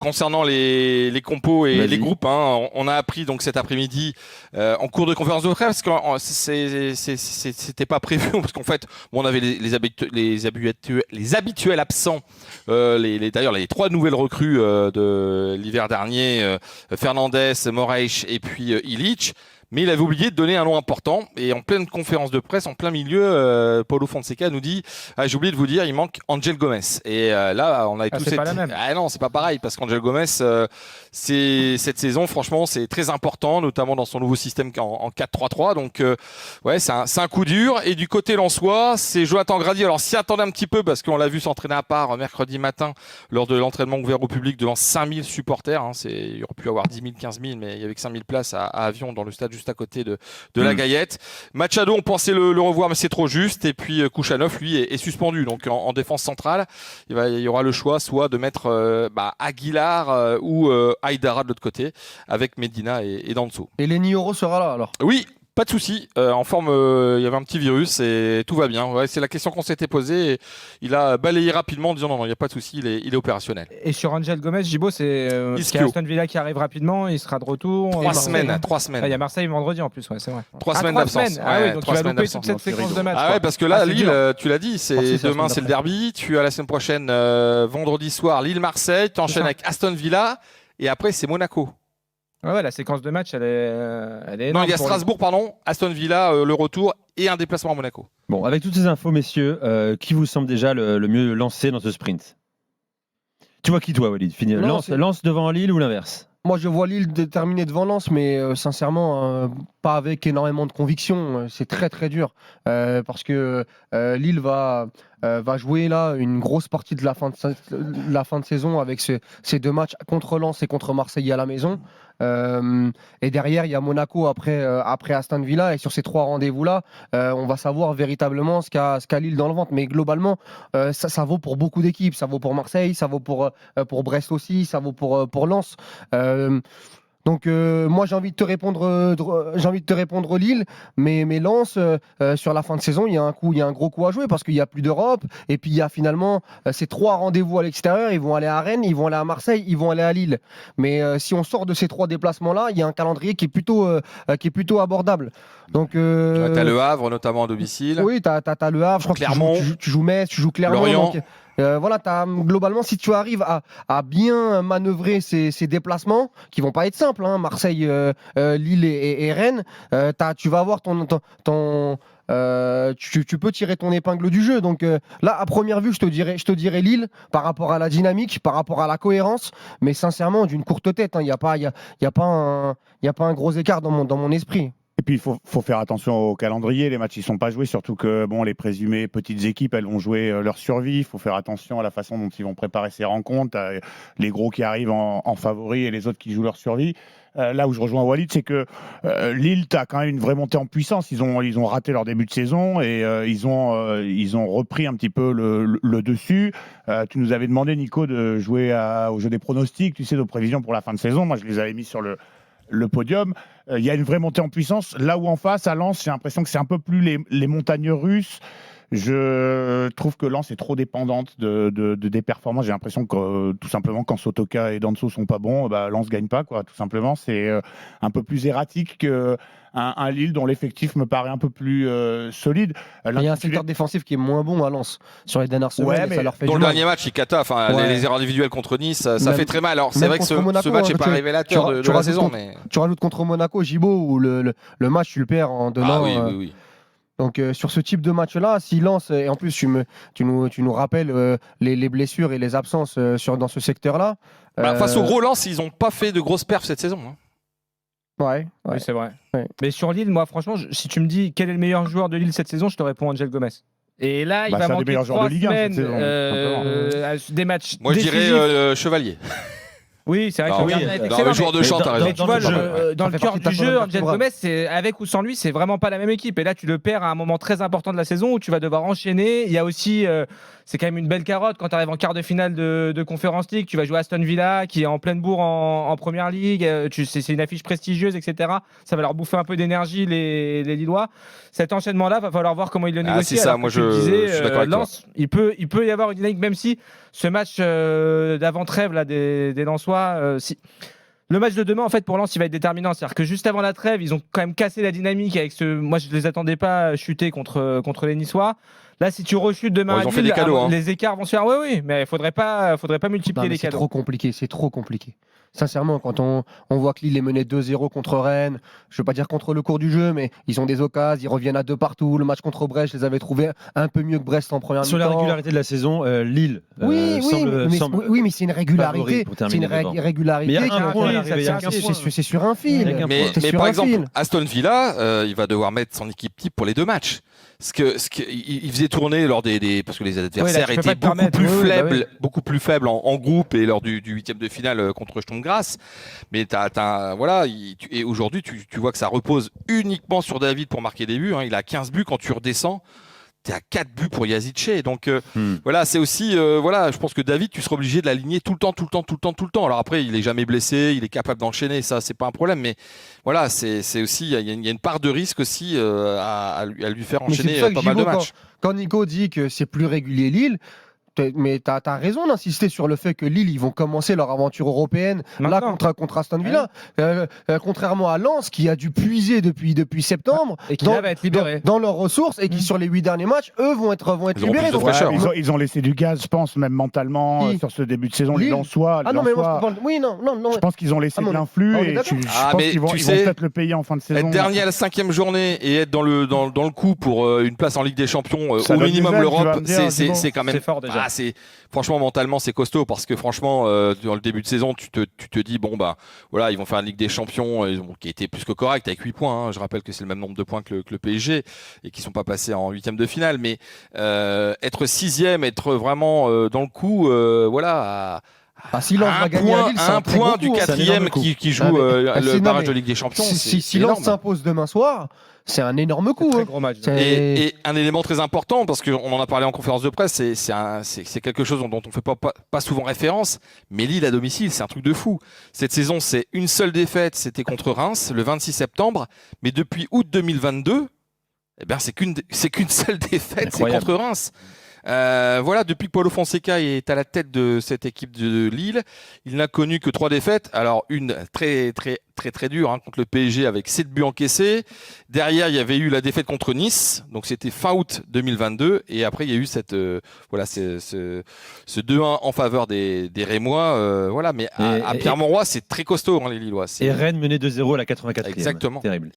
Concernant les compos et Vas-y. les groupes, hein, on a appris donc cet après-midi en cours de conférence de presse parce que c'était pas prévu parce qu'en fait bon, on avait les habituels absents, d'ailleurs les trois nouvelles recrues de l'hiver dernier, Fernandez, Moraes et puis Illich. Mais il avait oublié de donner un nom important. Et en pleine conférence de presse, en plein milieu, Paulo Fonseca nous dit j'ai oublié de vous dire, il manque Angel Gomez. Et là, on avait tous c'est pas la même. Ah non, c'est pas pareil, parce qu'Angel Gomez, cette saison, franchement, c'est très important, notamment dans son nouveau système en 4-3-3. Donc, ouais, c'est un coup dur. Et du côté lensois, c'est Jonathan Grady. Alors, s'y attendait un petit peu, parce qu'on l'a vu s'entraîner à part mercredi matin, lors de l'entraînement ouvert au public devant 5000 supporters. Hein. Il aurait pu avoir 10 000, 15 000, mais il y avait que 5000 places à Avion, dans le stade juste à côté de la Gaillette. Machado, on pensait le revoir, mais c'est trop juste. Et puis Kouchanov, lui, est suspendu. Donc en défense centrale, il y aura le choix soit de mettre Aguilar ou Aïdara de l'autre côté, avec Medina et Danso. Et Lenny Yoro sera là alors? Oui, pas de souci. En forme, il y avait un petit virus et tout va bien. Ouais, c'est la question qu'on s'était posée. Et il a balayé rapidement en disant non, il n'y a pas de souci, il est opérationnel. Et sur Angel Gomez, Gibo, c'est Aston Villa qui arrive rapidement, il sera de retour. 3 semaines. Il y a Marseille vendredi en plus, ouais, c'est vrai. 3 semaines d'absence. Ah oui, donc tu vas louper toute cette séquence de matchs. Ah ouais, parce que là, Lille, tu l'as dit, demain c'est le derby. Tu as la semaine prochaine, vendredi soir, Lille-Marseille. Tu enchaînes avec Aston Villa et après c'est Monaco. Ouais, la séquence de match, elle est énorme. Non, il y a Strasbourg, pardon, Aston Villa, le retour et un déplacement à Monaco. Bon, avec toutes ces infos, messieurs, qui vous semble déjà le mieux lancé dans ce sprint? Tu vois qui, toi, Walid? Lance devant Lille ou l'inverse? Moi, je vois Lille terminer devant Lens, mais sincèrement, pas avec énormément de conviction. C'est très très dur parce que Lille va jouer là une grosse partie de la fin de saison avec ces deux matchs contre Lens et contre Marseille à la maison. Et derrière, il y a Monaco après Aston Villa. Et sur ces trois rendez-vous-là, on va savoir véritablement ce qu'a Lille dans le ventre. Mais globalement, ça vaut pour beaucoup d'équipes. Ça vaut pour Marseille, ça vaut pour Brest aussi, ça vaut pour Lens. Donc moi j'ai envie de te répondre Lille, mais Lens sur la fin de saison il y a un gros coup à jouer parce qu'il y a plus d'Europe et puis il y a finalement ces trois rendez-vous à l'extérieur. Ils vont aller à Rennes, ils vont aller à Marseille, ils vont aller à Lille. Mais si on sort de ces trois déplacements là, il y a un calendrier qui est plutôt abordable. Donc t'as Le Havre notamment à domicile. Oui, t'as Le Havre. Je crois Clermont. que tu joues Metz, tu joues Clermont. Lorient. Donc, voilà, globalement, si tu arrives à bien manœuvrer ces déplacements, qui vont pas être simples, hein, Marseille, Lille et Rennes, tu vas avoir tu peux tirer ton épingle du jeu. Donc là, à première vue, je te dirais Lille par rapport à la dynamique, par rapport à la cohérence, mais sincèrement, d'une courte tête. Il n'y a pas un gros écart dans mon esprit. Et puis, il faut faire attention au calendrier. Les matchs, ils ne sont pas joués, surtout que les présumées petites équipes, elles vont jouer leur survie. Il faut faire attention à la façon dont ils vont préparer ces rencontres. Les gros qui arrivent en favori et les autres qui jouent leur survie. Là où je rejoins Walid, c'est que Lille a quand même une vraie montée en puissance. Ils ont raté leur début de saison et ils ont repris un petit peu le dessus. Tu nous avais demandé, Nico, de jouer au jeu des pronostics, tu sais, nos prévisions pour la fin de saison. Moi, je les avais mis sur le podium. Il y a une vraie montée en puissance. Là où en face, à Lens, j'ai l'impression que c'est un peu plus les montagnes russes. Je trouve que Lens est trop dépendante des performances. J'ai l'impression que tout simplement quand Sotoka et Danso sont pas bons, Lens gagne pas, quoi. Tout simplement, c'est un peu plus erratique qu'un Lille dont l'effectif me paraît un peu plus solide. Il y a un secteur défensif qui est moins bon à Lens sur les dernières semaines. Mais ça leur fait dans du le mal. dernier match, il cata. Les erreurs individuelles contre Nice, ça fait très mal. Alors c'est vrai que Monaco, ce match n'est pas révélateur de la saison, mais tu rajoutes contre Monaco, Gibo, où le match tu le perds en donnant. Oui. Donc sur ce type de match-là, si Lens, et en plus tu nous rappelles les blessures et les absences dans ce secteur-là. Face au gros Lens, ils n'ont pas fait de grosses perfs cette saison. Ouais. Oui, c'est vrai. Ouais. Mais sur Lille, moi franchement, si tu me dis quel est le meilleur joueur de Lille cette saison, je te réponds Angel Gomez. Et là, il va manquer 3 semaines, des matchs Moi, je dirais Chevalier. Oui, c'est vrai que Ah le oui, gardien est dans excellent, le joueur de champ, t'as raison. mais tu vois, dans Ça le fait cœur partie de ta du jeu, colonne Angel vertébrale. Gomez, avec ou sans lui, c'est vraiment pas la même équipe. Et là, tu le perds à un moment très important de la saison où tu vas devoir enchaîner. Il y a aussi, c'est quand même une belle carotte quand tu arrives en quart de finale de Conference League. Tu vas jouer à Aston Villa, qui est en pleine bourre en Première Ligue. C'est une affiche prestigieuse, etc. Ça va leur bouffer un peu d'énergie, les Lillois. Cet enchaînement-là, va falloir voir comment ils le Ah, négocient. c'est ça, Alors moi, que tu le je disais, suis d'accord avec toi. Lens, il peut y avoir une dynamique, même si ce match d'avant-trêve là, des Lensois, le match de demain, en fait, pour Lens, il va être déterminant. C'est-à-dire que juste avant la trêve, ils ont quand même cassé la dynamique avec ce. Moi, je ne les attendais pas chuter contre les Niçois. Là, si tu rechutes demain, Bon, ils à ont fait Lille, des cadeaux, hein. les écarts vont se faire. Oui, mais il faudrait pas multiplier Non, mais les c'est cadeaux. trop compliqué, c'est trop compliqué. Sincèrement, quand on voit que Lille est mené 2-0 contre Rennes, je ne veux pas dire contre le cours du jeu, mais ils ont des occasions, ils reviennent à 2 partout. Le match contre Brest, je les avais trouvés un peu mieux que Brest en première Sur la mi-temps. régularité de la saison, Lille oui, mais c'est une régularité. pour C'est terminer une devant. régularité. Mais il y a un qui- point à fil, l'arrivée, il y a qu'un point. C'est sur un fil. Avec un Mais, point. C'est mais sur par un exemple, fil. Aston Villa, il va devoir mettre son équipe type pour les 2 matchs. Il faisait tourner lors parce que les adversaires tu peux étaient pas te permettre. beaucoup plus faibles en groupe et lors du 8e de finale contre Sturm Graz. Mais voilà, et aujourd'hui, tu vois que ça repose uniquement sur David pour marquer des buts. Hein. Il a 15 buts quand tu redescends. T'es à 4 buts pour Yazidche. Donc voilà, c'est aussi je pense que David, tu seras obligé de l'aligner tout le temps. Alors après, il est jamais blessé, il est capable d'enchaîner, ça c'est pas un problème. Mais voilà, c'est aussi il y a une part de risque aussi à lui faire Mais c'est enchaîner pour ça que pas mal de Gibaud, matchs. Quand Nico dit que c'est plus régulier Lille, mais tu as raison d'insister sur le fait que Lille, ils vont commencer leur aventure européenne là Maintenant. contre Aston Villa. Contrairement à Lens qui a dû puiser depuis septembre Et qui là va être libéré. dans leurs ressources et qui sur les 8 derniers matchs, eux vont être Ils auront libérés. plus de Donc, fraîcheur. Ils ont laissé du gaz, je pense, même mentalement, Qui sur ce début de saison. Les Lille Lensois, Ah non, mais moi je parle. Oui, non. je pense qu'ils ont laissé Ah, de mais l'influx on est et d'accord. je Ah, pense mais qu'ils vont tu sais, peut-être le payer en fin de saison. Être dernier à la 5e journée et être dans le coup pour une place en Ligue des Champions, Ça au donne minimum des ailes, tu vas l'Europe, me dire, c'est quand même C'est fort déjà. franchement mentalement c'est costaud parce que franchement dans le début de saison tu te dis bon bah voilà ils vont faire une Ligue des Champions qui a été plus que correct avec 8 points. Hein. Je rappelle que c'est le même nombre de points que le PSG et qui sont pas passés en 8e de finale. Mais être 6e, être vraiment dans le coup, voilà. Si Lens va gagner à Lille, c'est un très point gros du coup, hein. 4e qui joue le barrage de Ligue des Champions. Si énorme. Lens s'impose demain soir, c'est un énorme coup. Très hein. gros match. Et un élément très important, parce qu'on en a parlé en conférence de presse, c'est quelque chose dont on ne fait pas souvent référence, mais Lille à domicile, c'est un truc de fou. Cette saison, c'est une seule défaite, c'était contre Reims, le 26 septembre, mais depuis août 2022, eh ben, c'est qu'une seule défaite, c'est contre Reims. Voilà, depuis que Paulo Fonseca est à la tête de cette équipe de Lille, il n'a connu que 3 défaites. Alors une très dure contre le PSG avec 7 buts encaissés. Derrière, il y avait eu la défaite contre Nice, donc c'était fin août 2022. Et après, il y a eu ce 2-1 en faveur des Rémois. Voilà, mais à Pierre-Mauroy, c'est très costaud, les Lillois. Et Rennes menait 2-0 à la 84e. Exactement. Terrible.